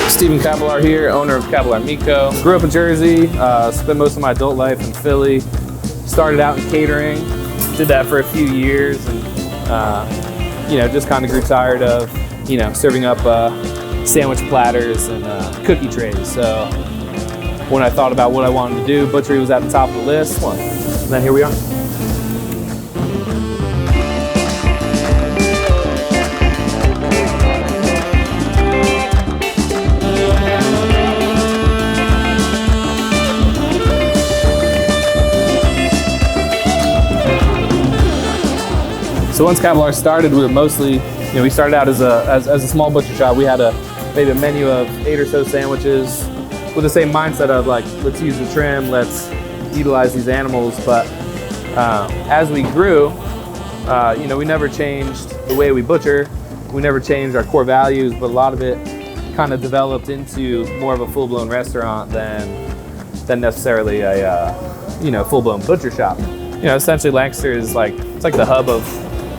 Stephen Cabalar here, owner of Cabalar Meat Co. Grew up in Jersey, spent most of my adult life in Philly. Started out in catering, did that for a few years, and just kind of grew tired of serving up sandwich platters and cookie trays. So when I thought about what I wanted to do, butchery was at the top of the list. And then here we are. So once Cabalar started, we were mostly, we started out as a small butcher shop. We had maybe a menu of 8 or so sandwiches with the same mindset of like, let's use the trim, let's utilize these animals. But as we grew, we never changed the way we butcher. We never changed our core values, but a lot of it kind of developed into more of a full-blown restaurant than necessarily a full-blown butcher shop. Essentially Lancaster is it's like the hub of,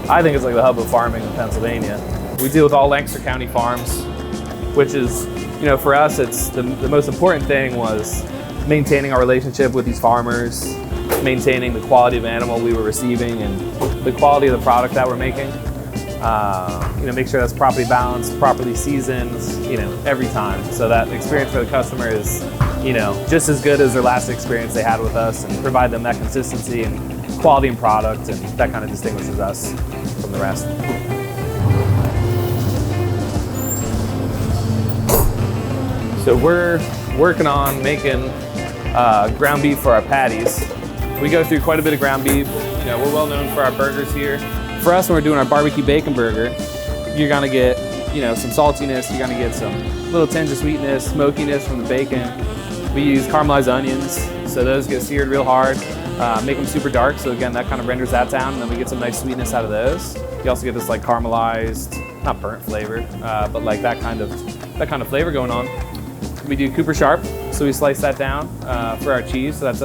I think it's like the hub of farming in Pennsylvania. We deal with all Lancaster County farms, which is, for us, it's the most important thing was maintaining our relationship with these farmers, maintaining the quality of animal we were receiving and the quality of the product that we're making. Make sure that's properly balanced, properly seasoned, every time. So that experience for the customer is, just as good as their last experience they had with us, and provide them that consistency and quality in product, and that kind of distinguishes us from the rest. So we're working on making ground beef for our patties. We go through quite a bit of ground beef. We're well known for our burgers here. For us, when we're doing our barbecue bacon burger, you're gonna get some saltiness, you're gonna get some little tinge of sweetness, smokiness from the bacon. We use caramelized onions, so those get seared real hard. Make them super dark, so again, that kind of renders that down, and then we get some nice sweetness out of those. You also get this caramelized, not burnt flavor, but that kind of flavor going on. We do Cooper Sharp, so we slice that down for our cheese, so that's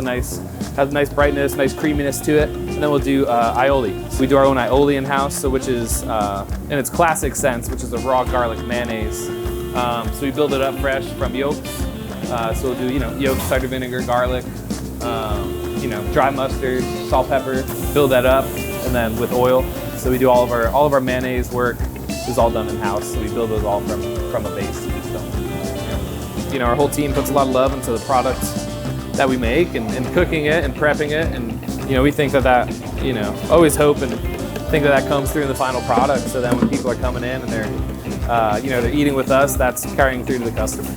has a nice brightness, nice creaminess to it. And then we'll do aioli. So we do our own aioli in-house, so which is, in its classic sense, which is a raw garlic mayonnaise. So we build it up fresh from yolks. So we'll do, yolks, cider vinegar, garlic, dry mustard, salt, pepper, build that up, and then with oil. So we do all of our mayonnaise work is all done in-house. So we build those all from a base. So, our whole team puts a lot of love into the product that we make and cooking it and prepping it. And, we think that, always hope and think that comes through in the final product. So then when people are coming in and they're eating with us, that's carrying through to the customer.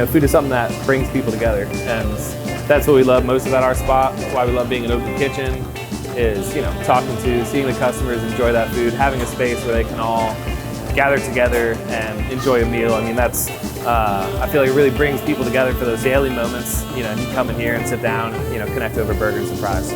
Food is something that brings people together, and that's what we love most about our spot. That's why we love being an open kitchen, is seeing the customers enjoy that food, having a space where they can all gather together and enjoy a meal. I mean, that's I feel like it really brings people together for those daily moments. You come in here and sit down and connect over burgers and fries.